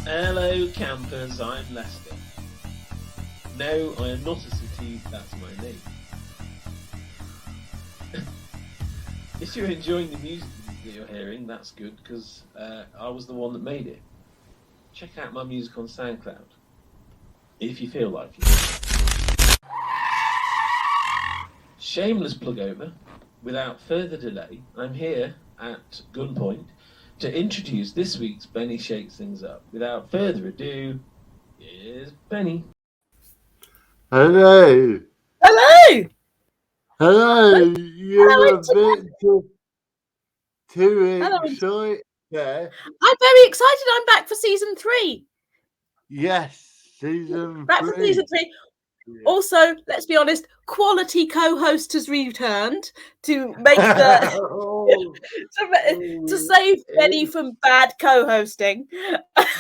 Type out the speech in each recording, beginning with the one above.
Hello campers, I'm Lester. No, I am not a city, that's my name. If you're enjoying the music that you're hearing, that's good, because I was the one that made it. Check out my music on SoundCloud, if you feel like it. Shameless plug over. Without further delay, I'm here at gunpoint to introduce this week's Benny Shakes Things Up. Without further ado, here's Benny. Hello. Hello. Hello. You're Hello, a bit too excited. Yeah. I'm very excited. I'm back for season 3. Yes, season Back 3. for season 3. Yeah. Also, let's be honest, quality co-host has returned to make the to save Benny from bad co-hosting.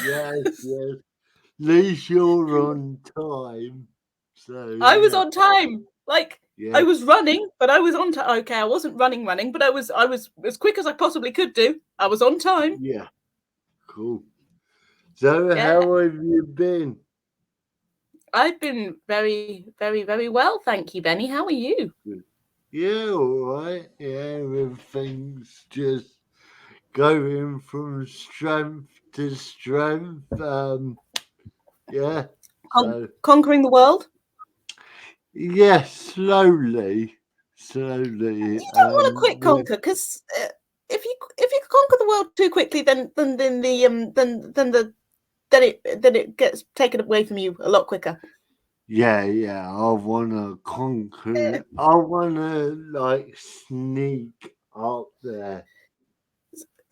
Yes. At least you're on time. So I was on time. Yeah. I was running, but I was on time. Okay, I wasn't running, but I was as quick as I possibly could do. I was on time. Yeah. Cool. So how have you been? I've been very, very, very well, thank you, Benny. How are you? Yeah, all right. Yeah, everything's just going from strength to strength. Yeah. Conquering the world? Yes, slowly. You don't want to quit conquer, because if you conquer the world too quickly, then it gets taken away from you a lot quicker. Yeah. I wanna conquer. I wanna sneak up there.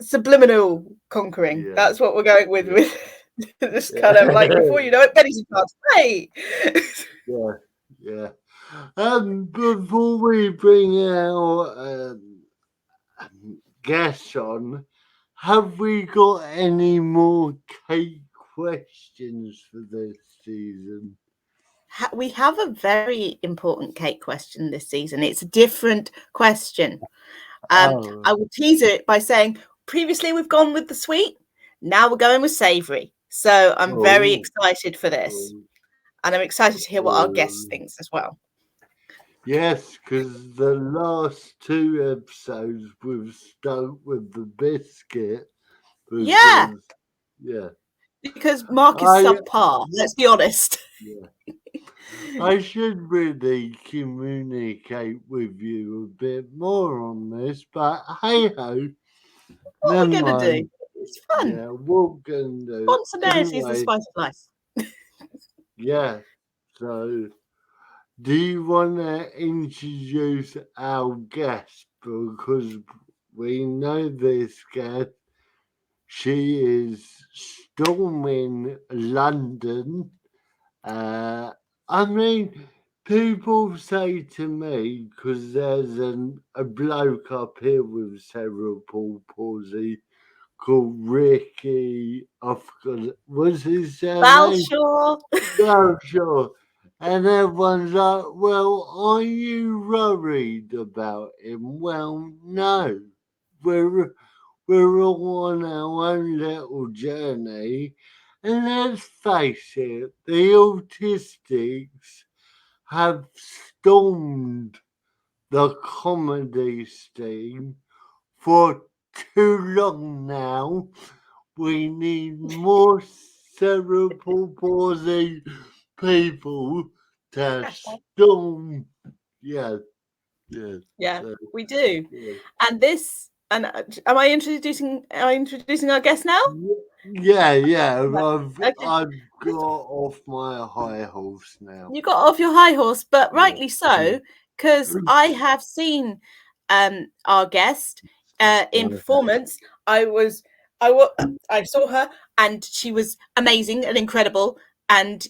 Subliminal conquering. Yeah. That's what we're going with this kind of before you know it, Benny's in charge. Hey. Yeah. Before we bring our guests on, have we got any more cake questions for this season? We have a very important cake question this season. It's a different question. I will tease it by saying previously we've gone with the sweet. Now we're going with savoury. So I'm very excited for this. And I'm excited to hear what our guest thinks as well. Yes, because the last 2 episodes we've stuck with the biscuit. Yeah. Because Mark is subpar, let's be honest. Yeah. I should really communicate with you a bit more on this, but hey ho. What are we going to do? It's fun. Yeah, what going to do? Spontaneity is the spice of life. Yeah. So, do you want to introduce our guest? Because we know this guest. She is storming London. I mean, people say to me, because there's a bloke up here with cerebral palsy called Ricky, what's his name? Balshaw. And everyone's like, well, are you worried about him? Well, no. We're all on our own little journey. And let's face it, the autistics have stormed the comedy scene for too long now. We need more cerebral palsy people to storm. Yeah. We do. And this, and am I introducing our guest now? Yeah. I've got off my high horse now. You got off your high horse, but rightly so, because I have seen our guest in performance. I saw her, and she was amazing and incredible. And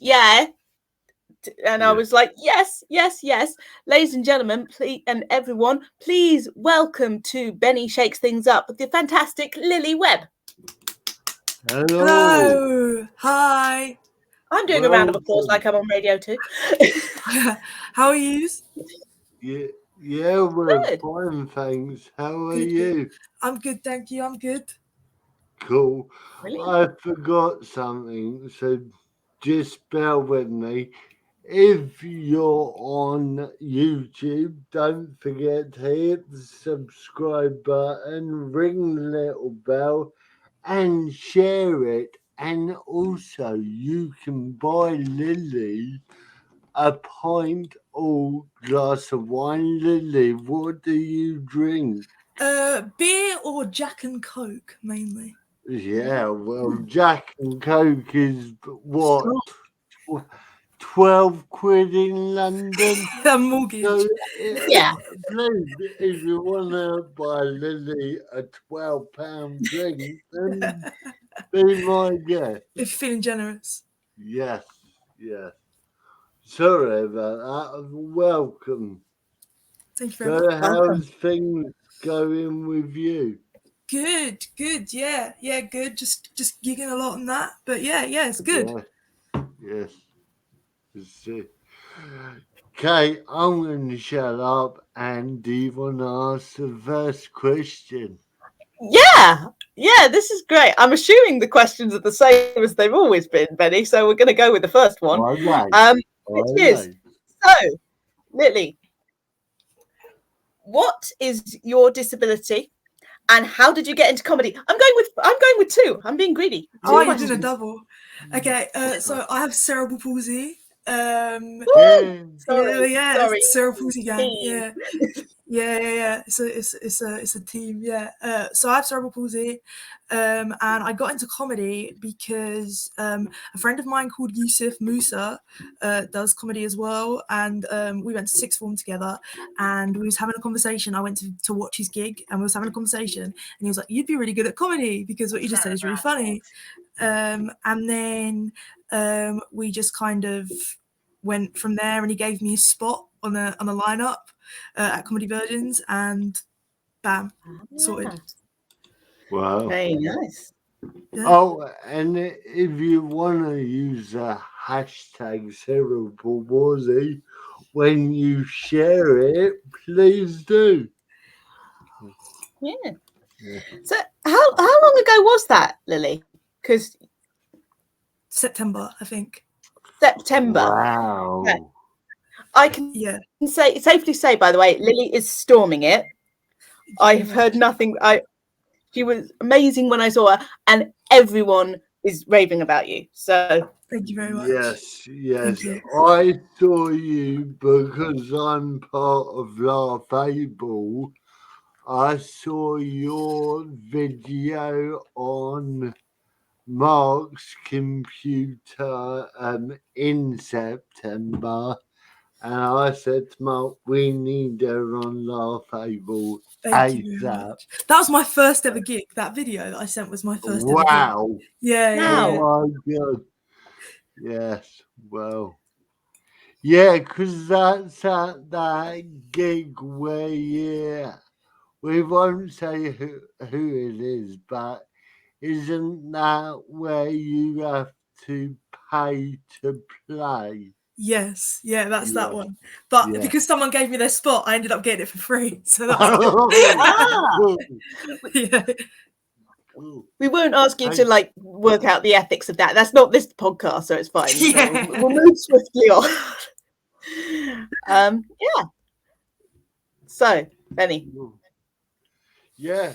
I was like, yes. Ladies and gentlemen, please, and everyone, please welcome to Benny Shakes Things Up, the fantastic Lily Webb. Hello. Hi. I'm doing a round of applause like I'm on radio too. How are you? Yeah, we're fine, thanks. How are you? I'm good, thank you. I'm good. cool. Really? I forgot something, so just bear with me. If you're on YouTube, don't forget to hit the subscribe button, ring the little bell, and share it. And also, you can buy Lily a pint or glass of wine. Lily, what do you drink? Beer or Jack and Coke mainly. Yeah, well, Jack and Coke is what, Strong. 12 quid in London? A mortgage. So, Yeah. please, if you want to buy Lily a £12 drink, then be my guest. If you're feeling generous. Yes, yes. Sorry about that. Welcome. Thank you very So, much. how's things going with you? Good, yeah, good. Just gigging a lot on that, but yeah, it's good. Yes. Yes. Okay, I'm going to shut up. And do you want to ask the first question? Yeah, this is great. I'm assuming the questions are the same as they've always been, Benny. So we're going to go with the first one. Which is, so, Lily, what is your disability, and how did you get into comedy? I'm going with two. I'm being greedy. Oh, Two you're doing a questions. double. Okay, so I have cerebral palsy. Sorry, sorry. It's cerebral palsy gang. Team. Yeah. It's a team. Yeah. So I have cerebral palsy, and I got into comedy because a friend of mine called Yusuf Musa does comedy as well, and we went to sixth form together, and we was having a conversation. I went to watch his gig, and we was having a conversation, and he was like, "You'd be really good at comedy because what you just said is really funny." And then we just kind of went from there, and he gave me a spot on the lineup at Comedy Virgins, and bam, sorted. Wow. Very nice. Yeah. Oh, and if you want to use a hashtag cerebral palsy when you share it, please do. Yeah. Yeah. So how long ago was that, Lily? Because September, I think. September. Wow. Yeah. I can safely say, by the way, Lily is storming it. I have heard nothing. She was amazing when I saw her, and everyone is raving about you. So thank you very much. Yes. Thank you. I saw you because I'm part of Laugh Able. I saw your video on Mark's computer in September, and I said to Mark, we need her on Laugh Able Thank you very ASAP. much. That was my first ever gig. That video that I sent was my first ever gig. Wow. Yeah. Oh my God. Yes. Well. Yeah, because that's at that gig where we won't say who it is, but isn't that where you have to pay to play? Yes, that's that one. But because someone gave me their spot, I ended up getting it for free. So that was yeah. We won't ask you to work out the ethics of that. That's not this podcast, so it's fine. Yeah. So we'll move swiftly on. Yeah. So, Benny. Yeah.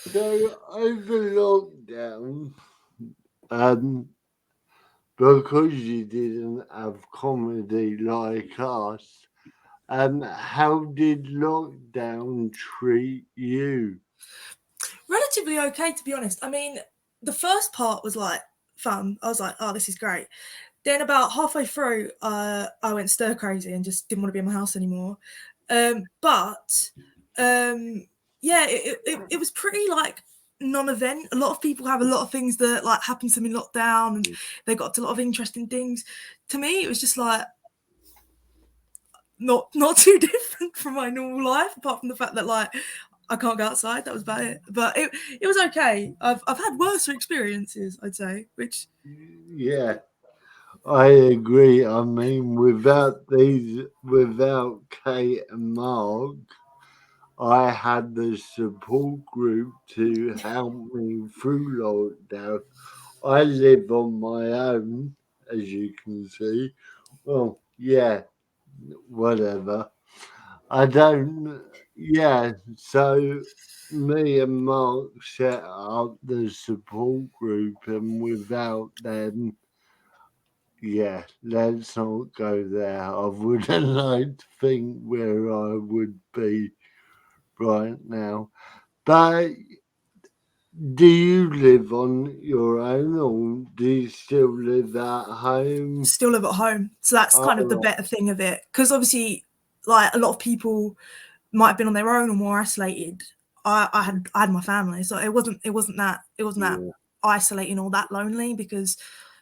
So over lockdown, because you didn't have comedy like us, how did lockdown treat you? Relatively okay, to be honest. I mean, the first part was like fun. I was like, oh, this is great. Then about halfway through, I went stir crazy and just didn't want to be in my house anymore. It was pretty like non-event. A lot of people have a lot of things that like happen to them in lockdown, and they got to a lot of interesting things. To me, it was just like not too different from my normal life, apart from the fact that like I can't go outside. That was about it. But it was okay. I've had worse experiences, I'd say. Which I agree. I mean, without Kate and Mark, I had the support group to help me through lockdown. I live on my own, as you can see. Well, yeah, whatever. I don't, yeah, so me and Mark set up the support group, and without them, yeah, let's not go there. I wouldn't like to think where I would be right now. But do you live on your own, or do you still live at home? Still live at home, so that's kind of the Oh, better thing of it, because obviously, like, a lot of people might have been on their own or more isolated. I had my family, so it wasn't that yeah. isolating or that lonely, because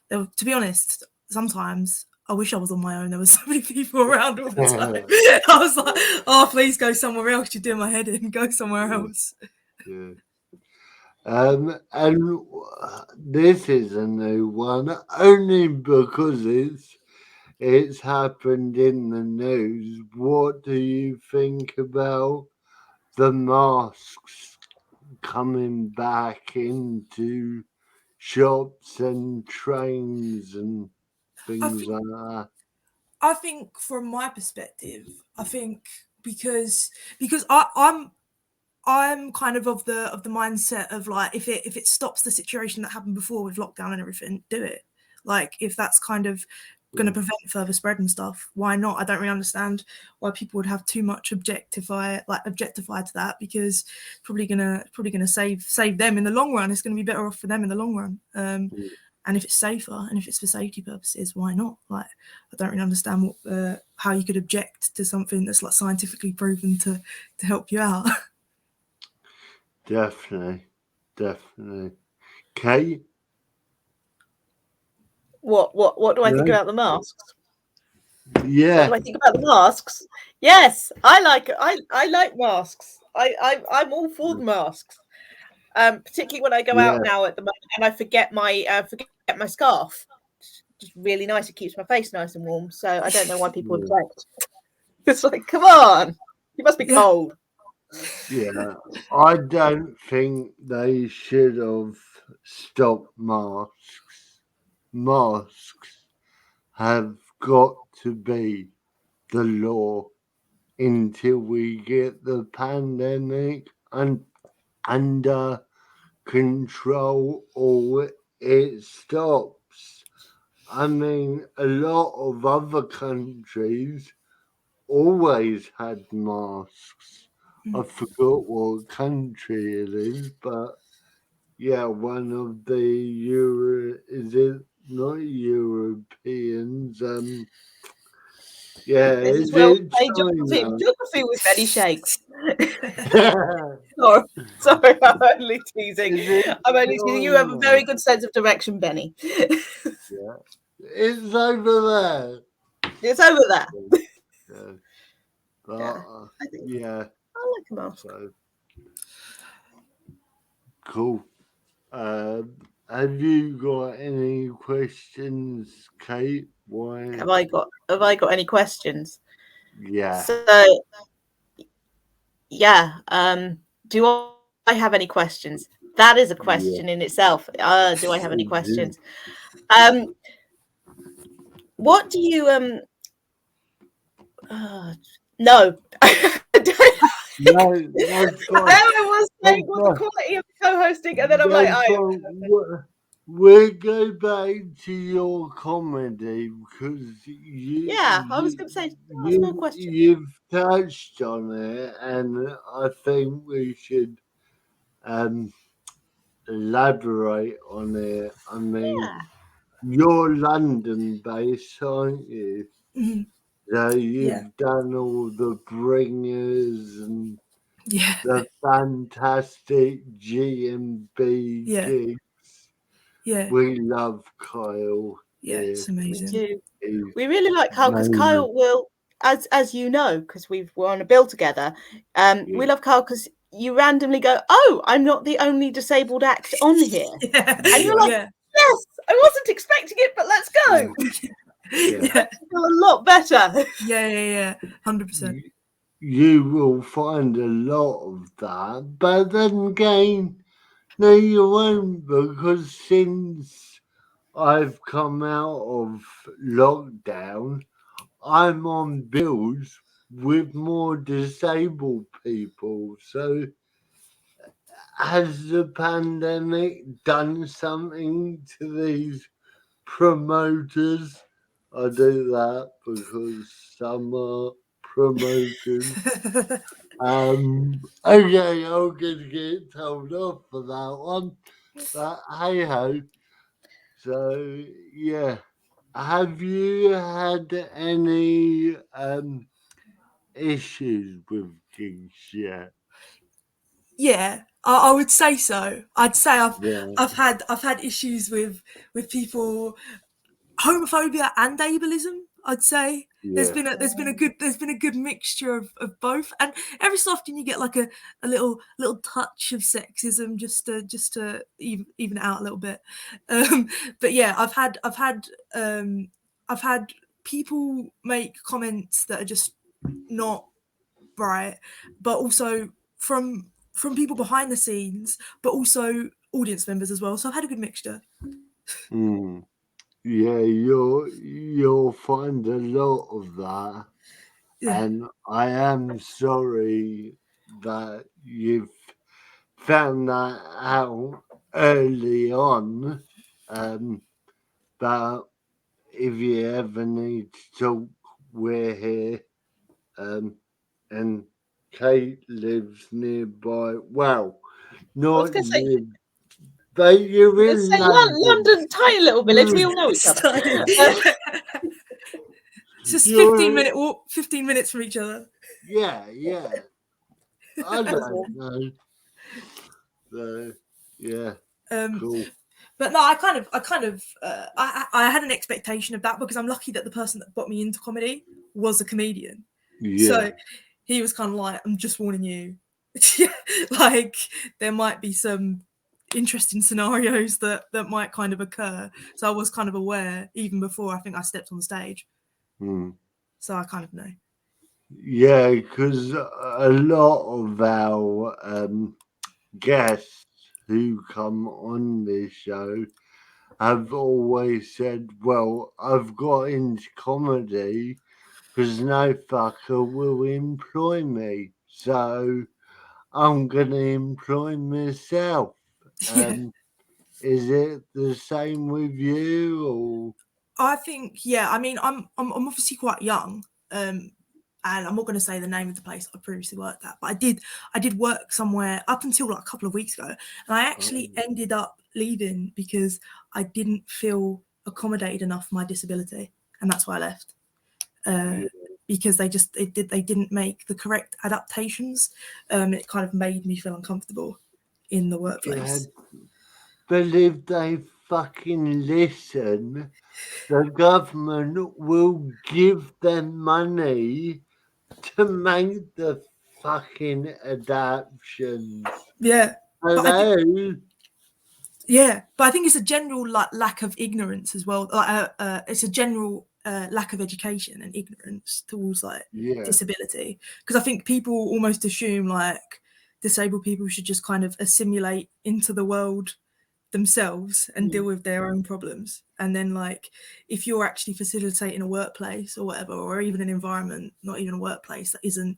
to be honest, sometimes I wish I was on my own. There was so many people around all the time. I was like, oh, please go somewhere else. You're doing my head in. Go somewhere else. Yeah. And this is a new one, only because it's happened in the news. What do you think about the masks coming back into shops and trains and I things think like that? I think from my perspective, I think because I'm kind of the mindset of, like, if it stops the situation that happened before with lockdown and everything, do it. Like, if that's kind of going to Yeah. prevent further spread and stuff, why not? I don't really understand why people would have too much objectify to that, because it's probably gonna save them in the long run. It's going to be better off for them in the long run. And if it's safer and if it's for safety purposes, why not? Like, I don't really understand how you could object to something that's, like, scientifically proven to help you out. Definitely. Kate? What do I think No? about the masks? What do Yeah. I think about the masks? Yes, I like masks. I'm all for the masks. Particularly when I go Yeah. out now at the moment and I forget my scarf. It's just really nice. It keeps my face nice and warm. So I don't know why people object. It's like, come on, you must be Yeah. cold. Yeah, I don't think they should have stopped masks. Masks have got to be the law until we get the pandemic under control or it stops. I mean, a lot of other countries always had masks. I forgot what country it is, but yeah, one of the is it not Europeans? Yeah, This is is where we it play China? geography with Benny Shakes. Is Sorry, I'm only teasing. it I'm only teasing. You have a China? very good sense of direction, Benny. Yeah, it's over there. It's over there. Yeah, but Yeah, I think yeah, I like a mask. so cool. Have you got any questions, Kate? Why? Have I got any questions? Yeah, So yeah, do I have any questions? That is a yeah. question in itself. Do I have any questions? What do you no. No, that's fine. I was saying That's what the fine. quality of co-hosting, and then I'm like, That's fine. We'll go back to your comedy because yeah, I was going to say a small question. you've touched on it, and I think we should elaborate on it. I mean, Yeah, you're London based, aren't you? Mhm. So Yeah. you've done all the bringers and Yeah. the fantastic G&B Yeah. gigs. Yeah. We love Kyle Yeah. here. It's we amazing. do. He's We really like Kyle because amazing. Kyle will, as you know, because we're on a bill together. We love Kyle because you randomly go, "Oh, I'm not the only disabled act on here," Yeah. and you're like, Yeah. "Yes, I wasn't expecting it, but let's go." Yeah. Yeah. Feel a lot better. Yeah. 100%. you will find a lot of that. But then again, no, you won't, because since I've come out of lockdown, I'm on bills with more disabled people. So, has the pandemic done something to these promoters? I do that because some are promoters. Okay, I'm gonna get told off for that one. But hey ho. So yeah. Have you had any issues with gigs yet? Yeah, I would say so. I'd say Yeah. I've had issues with people, homophobia and ableism. I'd say Yeah. there's been a good mixture of both, and every so often you get like a little touch of sexism just to even it out a little bit. But yeah, I've had people make comments that are just not right, but also from people behind the scenes, but also audience members as well. So I've had a good mixture. Mm. Yeah, you'll find a lot of that. Yeah. And I am sorry that you've found that out early on. But if you ever need to talk, we're here. And Kate lives nearby. Well, I was not going to say, near, but you're in London. London, tiny little village. We all know each other. It's just You're, 15 minutes from each other. yeah. I don't know. So, yeah, Um, cool. but no, I had an expectation of that because I'm lucky that the person that got me into comedy was a comedian. Yeah. So he was kind of like, I'm just warning you, like there might be some interesting scenarios that might kind of occur. So I was kind of aware even before I think I stepped on the stage. So I kind of know. Yeah, because a lot of our guests who come on this show have always said, well, I've got into comedy because no fucker will employ me. So I'm going to employ myself. Yeah. Is it the same with you? Or? I think, yeah. I mean, I'm obviously quite young, and I'm not going to say the name of the place I previously worked at, but I did work somewhere up until like a couple of weeks ago, and I actually ended up leaving because I didn't feel accommodated enough for my disability, and that's why I left. Because they didn't make the correct adaptations. It kind of made me feel uncomfortable in the workplace. Yeah. But if they fucking listen, the government will give them money to make the fucking adaptations. Yeah. Hello? Yeah, but I think it's a general lack of ignorance as well. It's a general lack of education and ignorance towards disability, because I think people almost assume like disabled people should just kind of assimilate into the world themselves and deal with their own problems. And then like if you're actually facilitating a workplace or whatever, or even an environment, not even a workplace, that isn't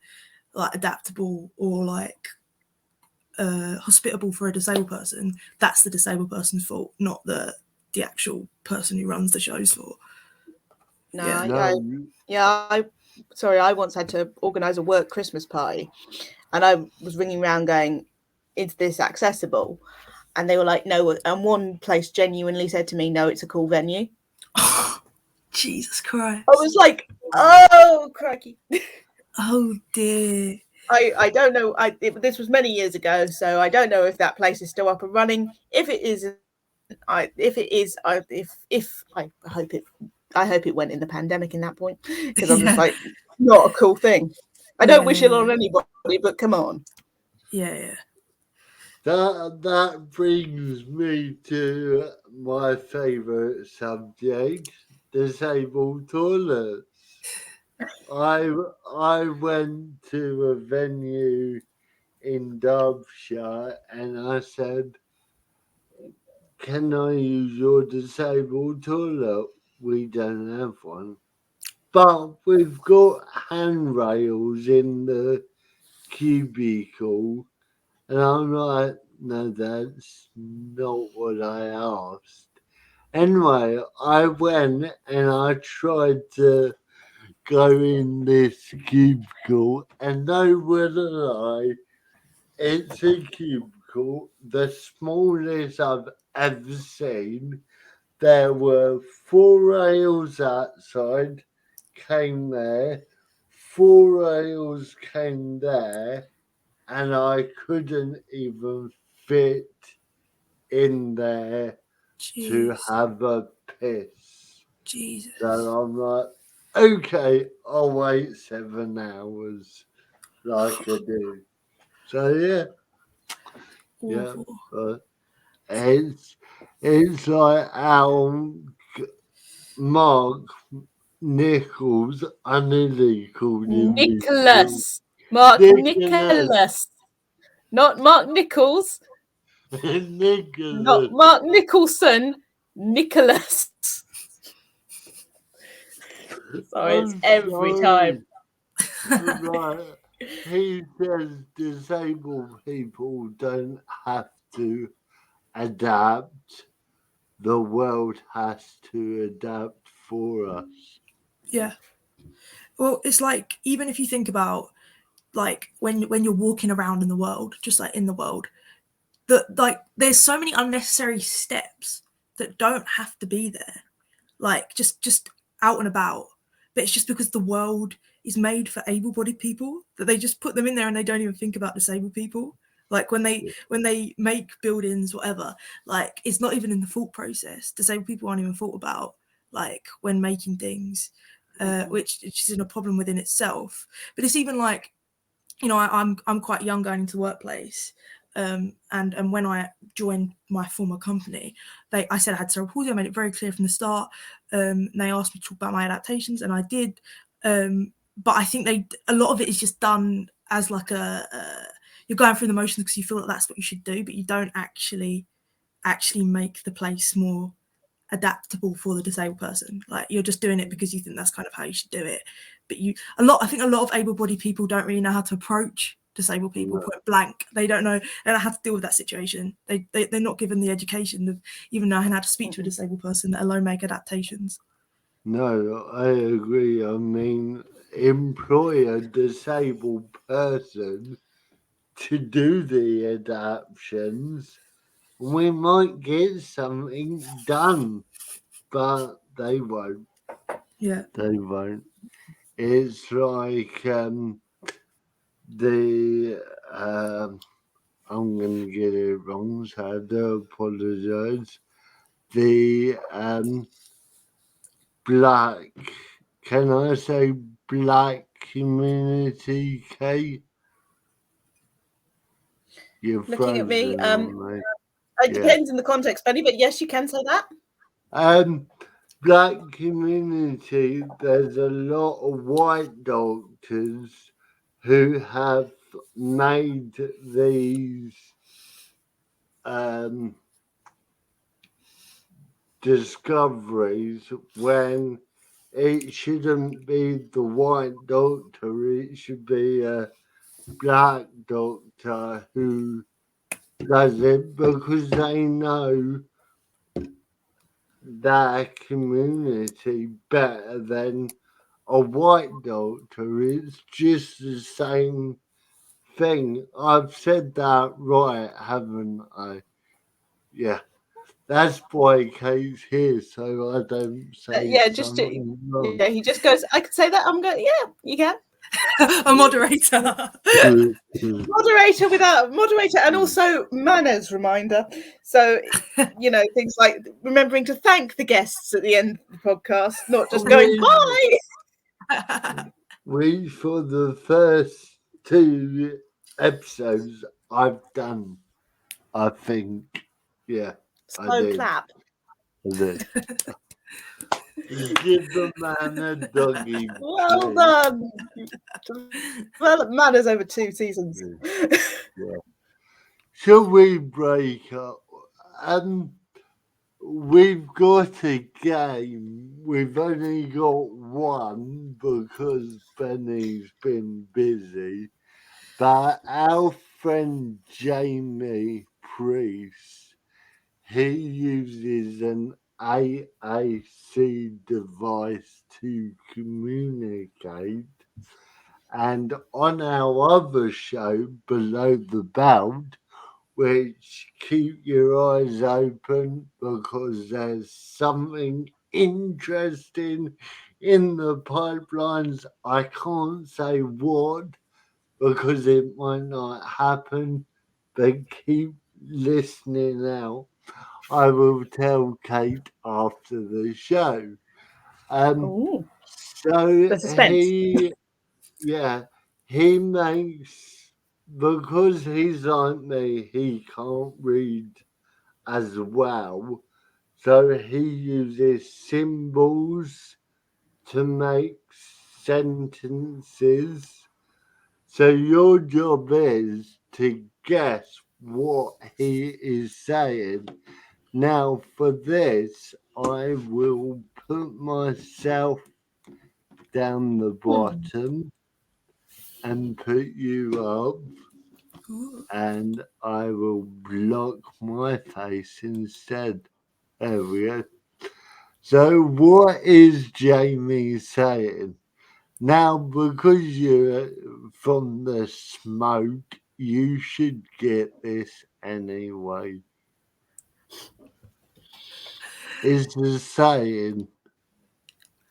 like adaptable or like hospitable for a disabled person, that's the disabled person's fault, not the actual person who runs the shows for. I once had to organise a work Christmas party, and I was ringing around going, is this accessible? And they were like, no. And one place genuinely said to me, no, it's a cool venue. Jesus Christ. I was like, oh, crikey. Oh, dear. I don't know. This was many years ago, so I don't know if that place is still up and running. If it is, I hope it went in the pandemic in that point, because I was just like, not a cool thing. I don't wish it on anybody, but come on. Yeah. That brings me to my favourite subject, disabled toilets. I went to a venue in Derbyshire and I said, "Can I use your disabled toilet? We don't have one, but we've got handrails in the cubicle." And I'm like, "No, that's not what I asked." Anyway, I went and I tried to go in this cubicle, and no word of lie, it's a cubicle, the smallest I've ever seen. There were 4 rails outside, came there, 4 rails came there, and I couldn't even fit in there to Jeez. have a piss. Jesus. So I'm like, okay, I'll wait 7 hours like I do. So yeah, Awful. but it's like our Mark Nichols, I nearly called him Nicholas. Mark Nicholas. Not Mark Nichols. Not Nicholas. Mark Nicholson. Nicholas. Sorry, it's every time. Right. He says disabled people don't have to adapt. The world has to adapt for us. Yeah. Well, it's like, even if you think about, like, when you're walking around in the world, just like in the world, that, like, there's so many unnecessary steps that don't have to be there, like just out and about. But it's just because the world is made for able-bodied people that they just put them in there, and they don't even think about disabled people. Like when they make buildings, whatever, like it's not even in the thought process. Disabled people aren't even thought about, like when making things, which isn't a problem within itself. But it's even like, you know, I'm quite young going into the workplace, and when I joined my former company, I said I had cerebral palsy. I made it very clear from the start. And they asked me to talk about my adaptations, and I did. But I think a lot of it is just done as like you're going through the motions because you feel that that's what you should do, but you don't actually make the place more adaptable for the disabled person. Like, you're just doing it because you think that's kind of how you should do it. But I think a lot of able-bodied people don't really know how to approach disabled people. Point blank, they don't know how to deal with that situation. They're not given the education of even knowing how to speak to a disabled person, let alone make adaptations. No, I agree. I mean, employ a disabled person to do the adaptations. We might get something done, but they won't. Yeah. They won't. It's like I'm going to get it wrong, so I do apologise. The black, can I say black community, Kate? You're Looking at me, frozen, mate. it depends in the context, Benny, but yes, you can say that. Black community, there's a lot of white doctors who have made these discoveries when it shouldn't be the white doctor, it should be a black doctor who does it, because they know their community better than a white doctor. It's just the same thing. I've said that right, haven't I? Yeah. That's why Kate's here, so I don't say something wrong. Yeah, he just goes, I could say that. I'm going, yeah, you can. A moderator. moderator and also manners reminder. So, you know, things like remembering to thank the guests at the end of the podcast, not just going bye. For the first 2 episodes I've done, I think. Yeah, I So did. clap. I did. Give the man a doggy. Well please. done. Developed manners over 2 seasons. Yeah. Shall we break up? We've got a game. We've only got one because Benny's been busy. But our friend Jamie Priest, he uses an AAC device to communicate. And on our other show, Below the Belt, which keep your eyes open because there's something interesting in the pipelines. I can't say what because it might not happen, but keep listening out. I will tell Kate after the show. Ooh, So the suspense. he makes, because he's like me, he can't read as well. So he uses symbols to make sentences. So your job is to guess what he is saying. Now, for this, I will put myself down the bottom and put you up, Ooh. and I will block my face instead. There we go. So, what is Jamie saying? Now, because you're from the smoke, you should get this anyway. It's the saying.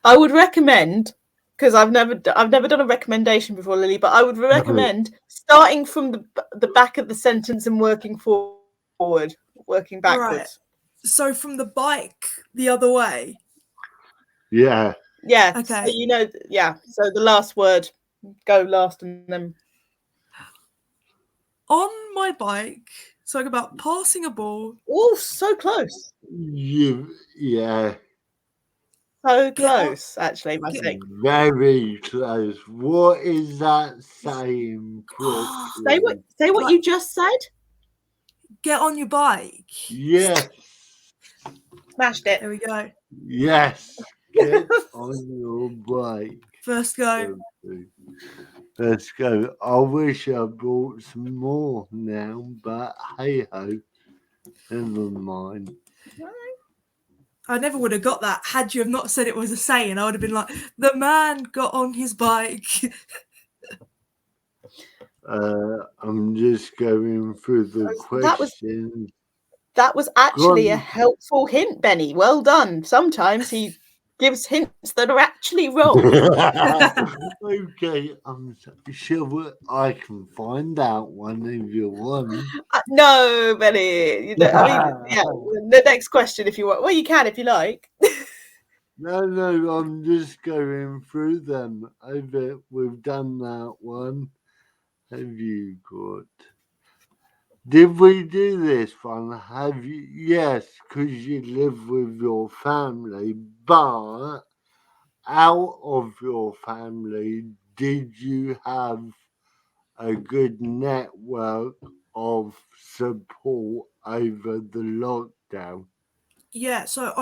I would recommend, because I've never done a recommendation before, Lily, but I would recommend starting from the back of the sentence and working forward, working backwards. Right. So from the bike the other way. Yeah. Yeah. Okay. So, so the last word, go last, and then On my bike, talk about passing a ball. oh, so close, Yeah. so Get on- close. Actually, my mistake. Very close. What is that saying properly? Say what Like- you just said. Get on your bike. Yes. Smashed it. There we go. Yes. Get on your bike. First go. Let's go. I wish I brought some more now, but hey ho. Never mind. I never would have got that had you have not said it was a saying. I would have been like, the man got on his bike. I'm just going through the That was- questions. That was actually a Gone. helpful hint, Benny. Well done. Sometimes he gives hints that are actually wrong. Okay, I'm sure I can find out one if you want. No, Benny. You don't, I mean, yeah. The next question, if you want. Well, you can if you like. No, I'm just going through them. We've done that one. Have you got? Did we do this one? Have you? Yes, because you live with your family, but out of your family, did you have a good network of support over the lockdown? Yeah, so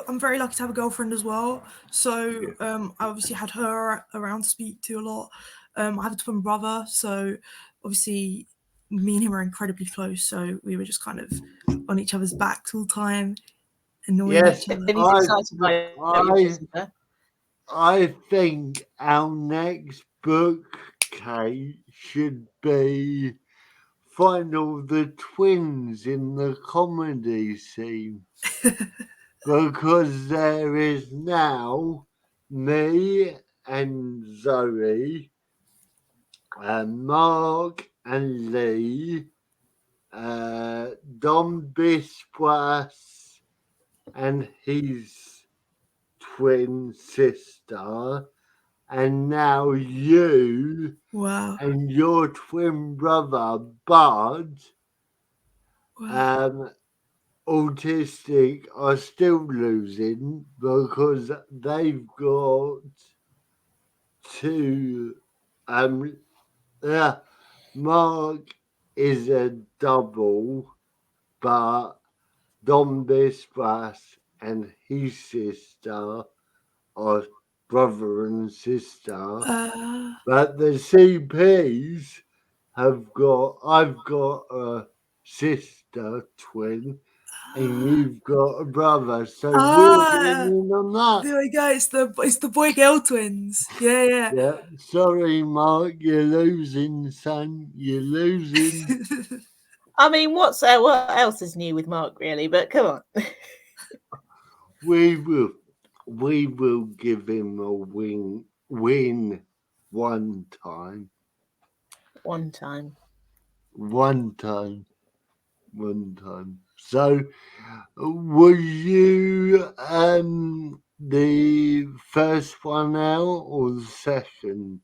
I'm very lucky to have a girlfriend as well. So I obviously had her around to speak to a lot. I have a twin brother, so obviously me and him are incredibly close. So we were just kind of on each other's backs all the time, annoying Yes, each other. And he's excited by it. I think our next book, Kate, should be find all the twins in the comedy scene. Because there is now me and Zoe, Mark and Lee, Dom Biswas and his twin sister, and now you Wow. and your twin brother Bud. Wow. autistic are still losing because they've got two. Yeah, Mark is a double, but Dom Bispas and his sister are brother and sister. But the CPs I've got a sister twin, and you've got a brother, so we're winning on that. There we go. It's the boy girl twins. Yeah. Yeah, sorry, Mark, you're losing, son. You're losing. I mean, what else is new with Mark, really? But come on. We will give him a win one time. One time. So, were you the first one out or the second?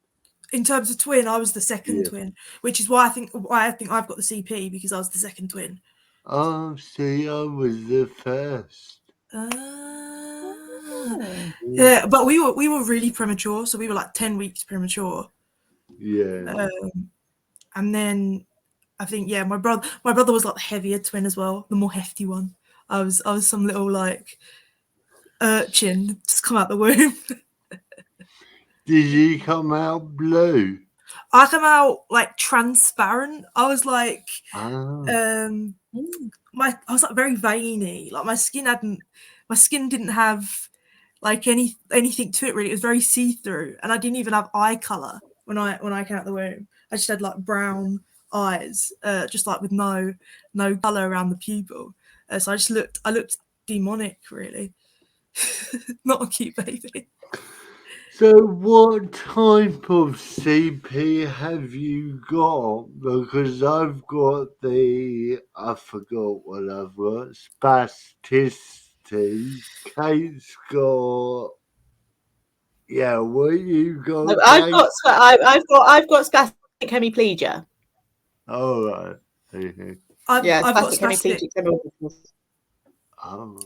In terms of twin, I was the second twin, which is why I think I've got the CP, because I was the second twin. Oh, see, I was the first. Yeah, but we were really premature, so we were like 10 weeks premature. Yeah. And then I think my brother was like the heavier twin as well, the more hefty one. I was some little like urchin just come out the womb. Did you come out blue? I come out like transparent. I was like I was like very veiny. Like my skin didn't have like anything to it really. It was very see-through, and I didn't even have eye color when I came out the womb. I just had like brown eyes, just like with no color around the pupil. So I looked demonic, really. Not a cute baby. So what type of CP have you got? Because I've got I forgot what I've got, spasticity. Kate's got, what you got, I've Kate? got spastic hemiplegia. All right. Okay. I've got spastic spastic. Oh.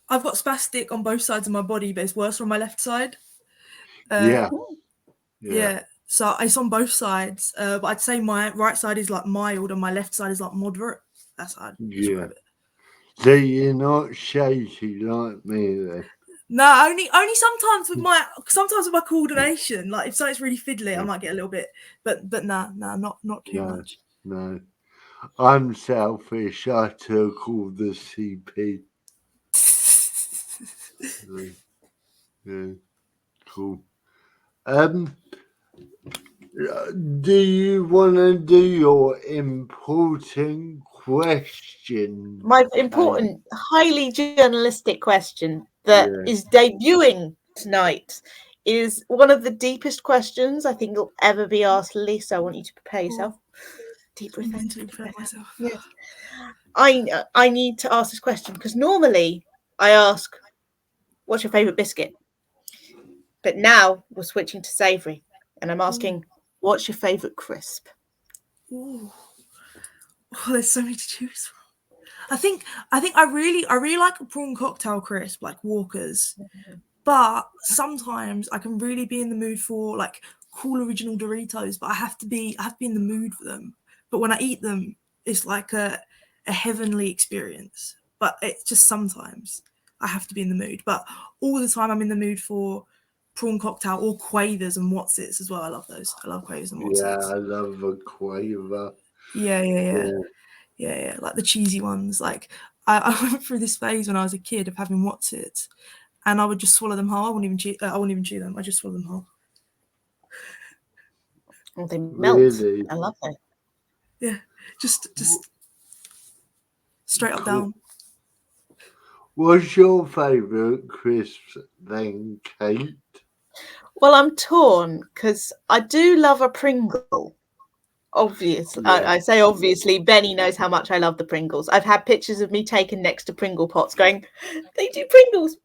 I've got spastic on both sides of my body, but it's worse on my left side. Yeah. So it's on both sides, but I'd say my right side is like mild and my left side is like moderate. That's how I'd describe it. So you're not shaky like me then? No, only sometimes with my coordination. Like if something's really fiddly, I might get a little bit, but nah, not too much. No, I'm selfish. I took all the CP. Yeah, cool. Do you want to do your important question? My important, highly journalistic question that is debuting tonight is one of the deepest questions I think will ever be asked. Lisa, I want you to prepare yourself. Deep breath in. Prepare myself. Yes. I need to ask this question because normally I ask, what's your favourite biscuit? But now we're switching to savoury and I'm asking, what's your favourite crisp? Ooh. Oh, there's so many to choose from. I think I really like a prawn cocktail crisp, like Walker's. But sometimes I can really be in the mood for like cool original Doritos, but I have to be in the mood for them. But when I eat them, it's like a heavenly experience. But it's just sometimes I have to be in the mood. But all the time I'm in the mood for prawn cocktail or Quavers and Whatsits as well. I love those. I love Quavers and Whatsits. Yeah, I love a Quaver. Yeah. Like the cheesy ones. Like I went through this phase when I was a kid of having Whatsits, and I would just swallow them whole. I wouldn't even chew them. I just swallow them whole. Oh, they melt. Really? I love them. Yeah, just straight up down. What's your favourite crisp then, Kate? Well, I'm torn because I do love a Pringle. Obviously, I say obviously, Benny knows how much I love the Pringles. I've had pictures of me taken next to Pringle pots going, they do Pringles.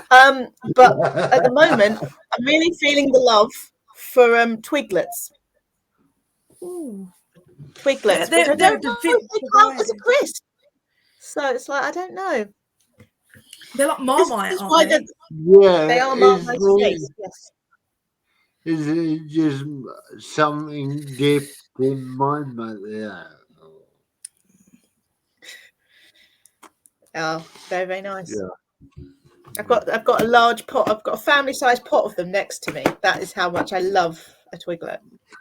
But at the moment, I'm really feeling the love for Twiglets. Ooh. Twiglets, which I don't know if they count as a crisp. So it's like, I don't know. They're like Marmite, This is aren't why they? Yeah, they are is Marmite it, cakes. Yes. is it just something dipped in my mouth? Yeah. Oh, very, very nice. Yeah. I've got a large pot. I've got a family-sized pot of them next to me. That is how much I love a Twiglet.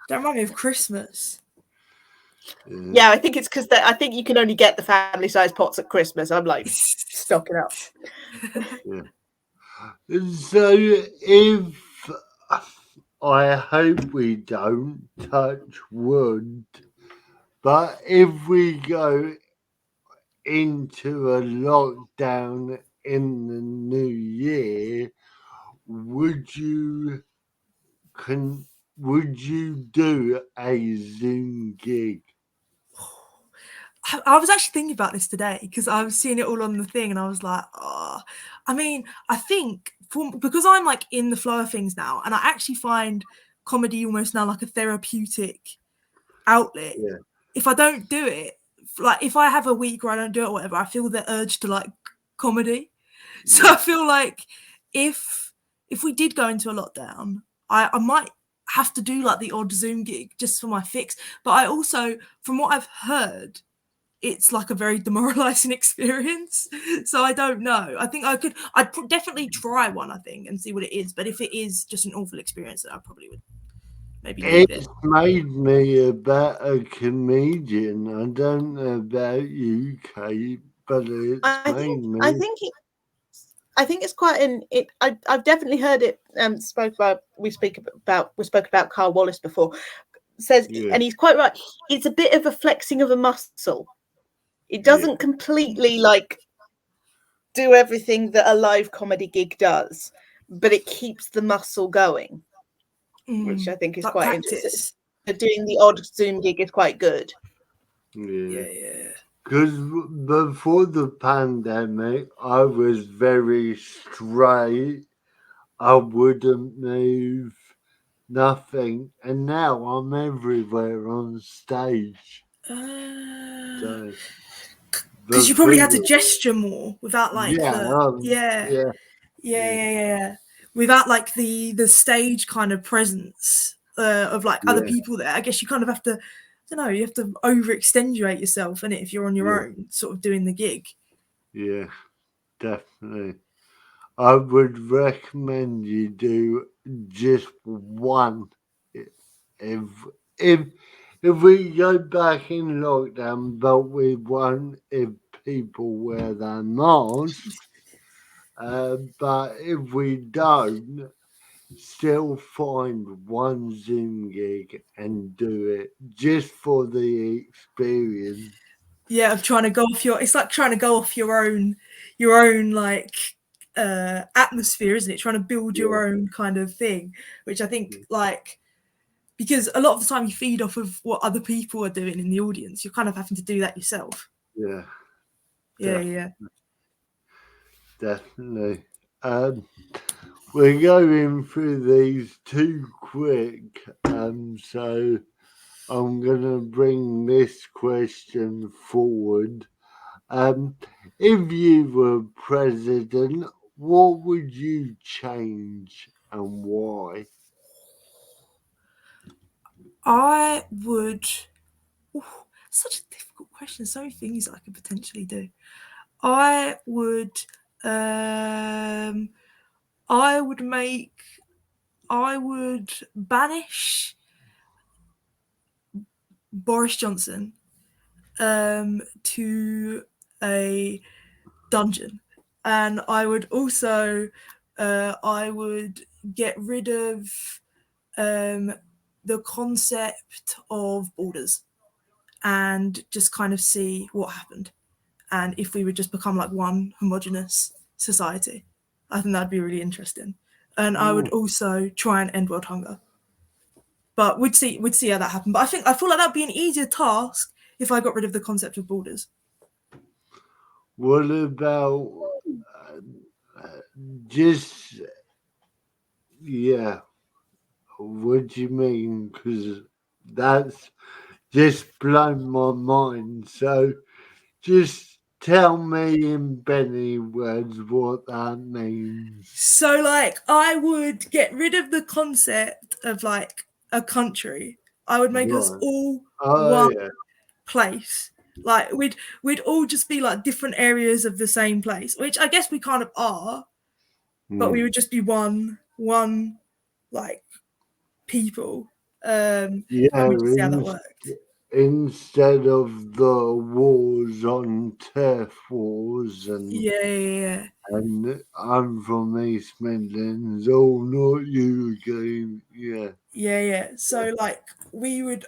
Don't remind me of Christmas. Yeah, I think it's because I think you can only get the family-sized pots at Christmas. I'm like stocking up. Yeah. So if I hope we don't touch wood, but if we go into a lockdown in the new year, would you do a Zoom gig? I was actually thinking about this today because I was seeing it all on the thing, and I was like, oh. I mean, I think because I'm like in the flow of things now, and I actually find comedy almost now like a therapeutic outlet. Yeah. If I don't do it, like if I have a week where I don't do it or whatever, I feel the urge to like comedy. So Yeah. I feel like if we did go into a lockdown, I might have to do like the odd Zoom gig just for my fix. But I also, from what I've heard, it's like a very demoralizing experience. So I don't know. I think I'd definitely try one, I think, and see what it is. But if it is just an awful experience, then I probably would maybe leave it. It's made me a better comedian. I don't know about you, Kate, but it's I made me. I think it's quite I've definitely heard it we spoke about Carl Wallace before. Says Yeah. and he's quite right. It's a bit of a flexing of a muscle. It doesn't completely like do everything that a live comedy gig does, but it keeps the muscle going, which I think is Like quite practice. interesting. Doing the odd Zoom gig is quite good. Yeah. Because before the pandemic, I was very straight. I wouldn't move, nothing. And now I'm everywhere on stage. So Because the you probably thing had to gesture more without like without like the stage kind of presence of like other people there. I guess you kind of have to, I don't know, you have to over extenuate yourself in it if you're on your own, sort of doing the gig. Yeah, definitely. I would recommend you do just one. If if if we go back in lockdown, but we won't if people wear their masks. But if we don't, still find one Zoom gig and do it just for the experience. Yeah, of trying to go off it's like trying to go off your own like atmosphere, isn't it? Trying to build your own kind of thing, which I think like, because a lot of the time you feed off of what other people are doing in the audience, you're kind of having to do that yourself. Yeah. Definitely. We're going through these too quick, so I'm going to bring this question forward. If you were president, what would you change and why? I would. Such a difficult question. So many things I could potentially do. I would. I would banish Boris Johnson to a dungeon, and I would also I would get rid of the concept of borders and just kind of see what happened, and if we would just become like one homogenous society. I think that'd be really interesting. And I would also try and end world hunger, but we'd see how that happened. But I feel like that'd be an easier task if I got rid of the concept of borders. What about just, what do you mean? Because that's just blown my mind. So just tell me in Benny words what that means. So, like, I would get rid of the concept of like a country. I would make us Right. all Oh, one yeah. place. Like, we'd all just be like different areas of the same place, which I guess we kind of are, but we would just be one like people. Yeah, And we just see how that worked. instead of the wars on turf wars Yeah. and I'm from East Midlands, oh, not you again. Yeah. So like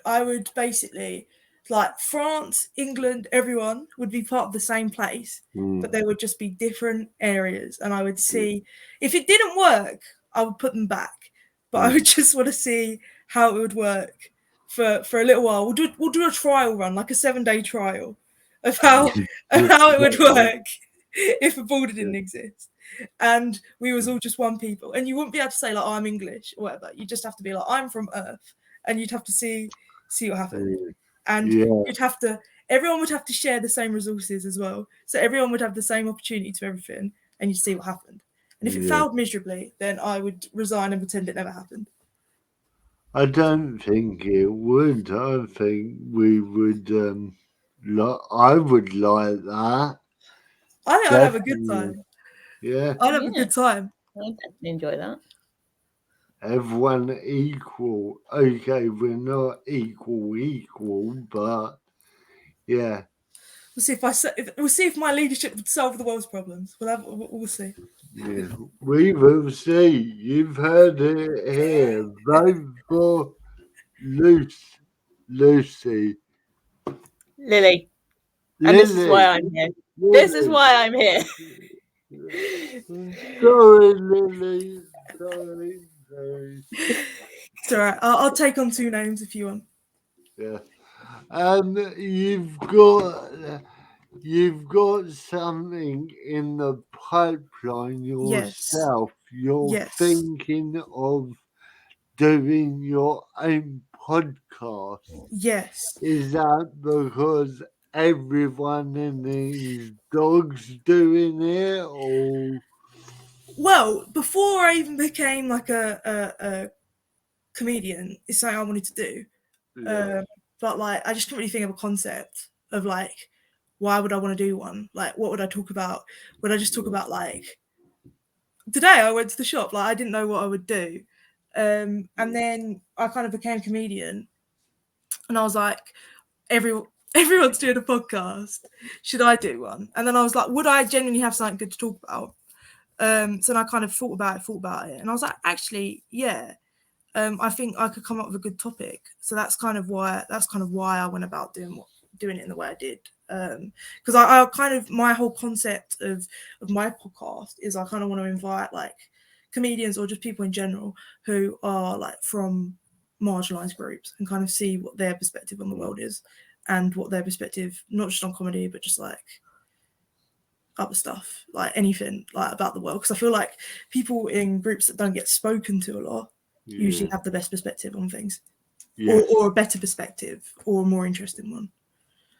I would basically like France, England, everyone would be part of the same place, but Mm. they would just be different areas. And I would see if it didn't work, I would put them back. But I would just want to see how it would work for a little while. We'll do a trial run, like a 7-day trial of how it would work if a border didn't exist. And we was all just one people, and you wouldn't be able to say like, oh, I'm English or whatever. You just have to be like, I'm from Earth, and you'd have to see what happened. And you'd have to, everyone would have to share the same resources as well, so everyone would have the same opportunity to everything, and you'd see what happened. And if it failed miserably, then I would resign and pretend it never happened. I don't think it would. I think we would. I would like that. I think I'd have a good time. Yeah. I'd have a good time. I'd definitely enjoy that. Everyone equal. Okay, we're not equal, but yeah. We'll see if my leadership would solve the world's problems. We'll see. Yeah, we will see. You've heard it here. Vote for Lucy. Lily. And this is why I'm here. Lily. This is why I'm here. Sorry, Lily. Sorry. It's all right. I'll take on 2 names if you want. Yeah. You've got something in the pipeline yourself. You're thinking of doing your own podcast. Yes. Is that because everyone in these dogs doing it, or? Well, before I even became like a comedian, it's something I wanted to do. Yeah. But like, I just couldn't really think of a concept of like, why would I want to do one? Like, what would I talk about? Would I just talk about like, today I went to the shop, like I didn't know what I would do. And then I kind of became a comedian, and I was like, everyone's doing a podcast. Should I do one? And then I was like, would I genuinely have something good to talk about? So then I kind of thought about it, and I was like, actually, yeah. I think I could come up with a good topic. So that's kind of why I went about doing it in the way I did. Because I kind of, my whole concept of my podcast is I kind of want to invite like comedians or just people in general who are like from marginalized groups and kind of see what their perspective on the world is, and what their perspective, not just on comedy, but just like other stuff, like anything like about the world. Because I feel like people in groups that don't get spoken to a lot usually have the best perspective on things. Yes. Or a better perspective, or a more interesting one.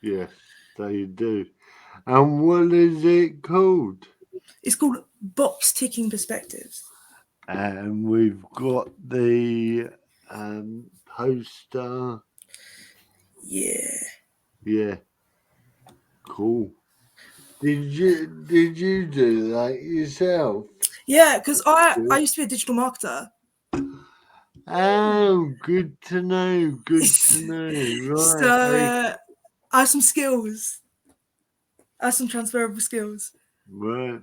Yes, they do. And what is it called? It's called Box Ticking Perspectives. And we've got the poster. Yeah. Cool. Did you do that yourself? Yeah, because I used to be a digital marketer. Oh, good to know. Right. So I have some skills. I have some transferable skills. Right.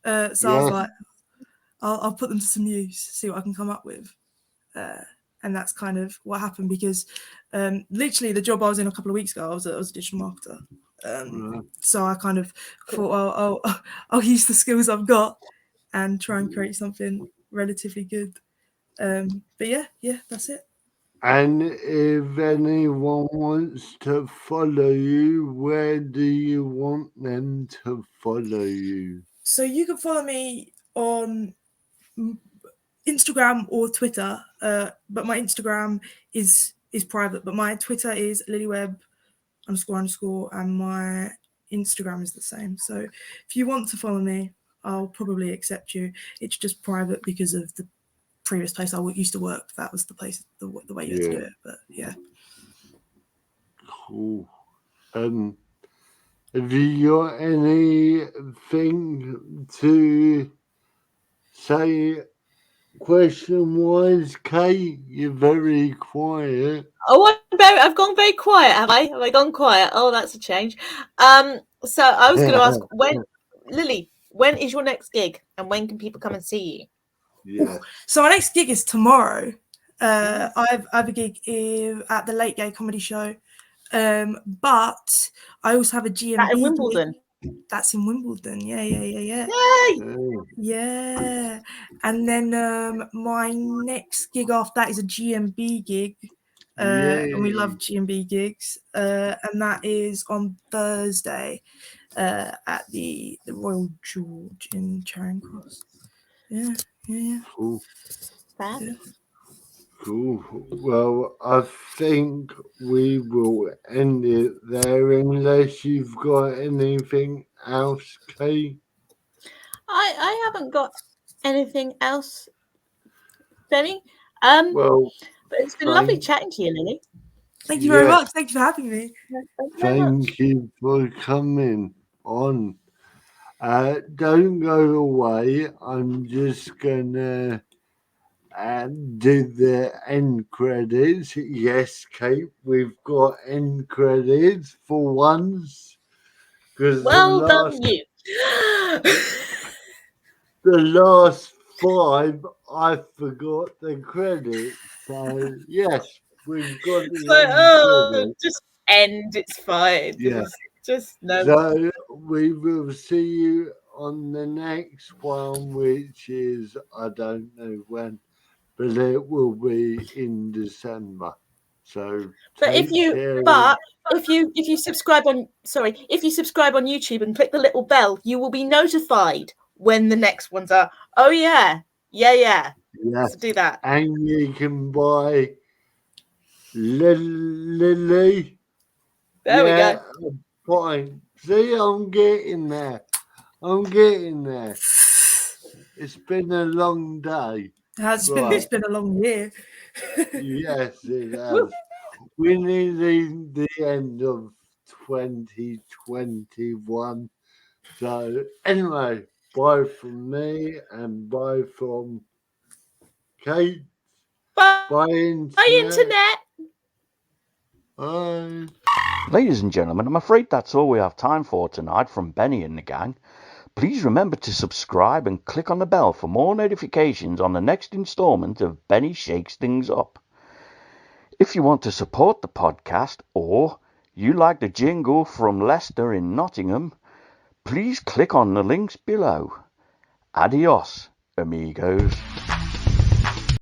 So I was like, I'll put them to some use, see what I can come up with. And that's kind of what happened, because literally the job I was in a couple of weeks ago, I was a digital marketer. So I kind of thought, I'll use the skills I've got and try and create something relatively good. But yeah, that's it. And if anyone wants to follow you, where do you want them to follow you? So you can follow me on Instagram or Twitter, but my Instagram is private, but my Twitter is Lily Webb __, and my Instagram is the same. So if you want to follow me, I'll probably accept you. It's just private because of the previous place I used to work. That was the place, the way you had to do it. But yeah. Cool. Have you got anything to say question-wise, Kate? You're very quiet. Oh, I've gone very quiet, have I? Have I gone quiet? Oh, that's a change. So I was going to ask, Lily, when is your next gig, and when can people come and see you? Yeah. So my next gig is tomorrow. I have a gig at the Late Gay Comedy Show, but I also have a GMB That in Wimbledon. gig. That's in Wimbledon. Yeah. Yay! Yeah. And then my next gig after that is a GMB gig. And we love GMB gigs. And that is on Thursday at the Royal George in Charing Cross. Yeah. Cool. Fab. Yeah. Cool. Well, I think we will end it there unless you've got anything else, Kate. I haven't got anything else, Benny. Well, but it's been lovely chatting to you, Lily. Thank you very much. Thank you for having me. Thank you for coming on. Don't go away. I'm just gonna do the end credits. Yes, Kate, we've got end credits for once. Well done, you. The last 5, I forgot the credits. So yes, we've got the end credits. Just end. It's fine. Yeah. Just no. So we will see you on the next one, which is, I don't know when, but it will be in December. So But if you subscribe on YouTube and click the little bell, you will be notified when the next ones are. Oh yeah. So do that. And you can buy Lily. There we go. Fine. See, I'm getting there. It's been a long day. It's been a long year. Yes, it has. We're nearing the end of 2021. So anyway, bye from me and bye from Kate. Bye, Internet. Bye. Bye. Ladies and gentlemen, I'm afraid that's all we have time for tonight from Benny and the gang. Please remember to subscribe and click on the bell for more notifications on the next instalment of Benny Shakes Things Up. If you want to support the podcast or you like the jingle from Leicester in Nottingham, please click on the links below. Adios, amigos.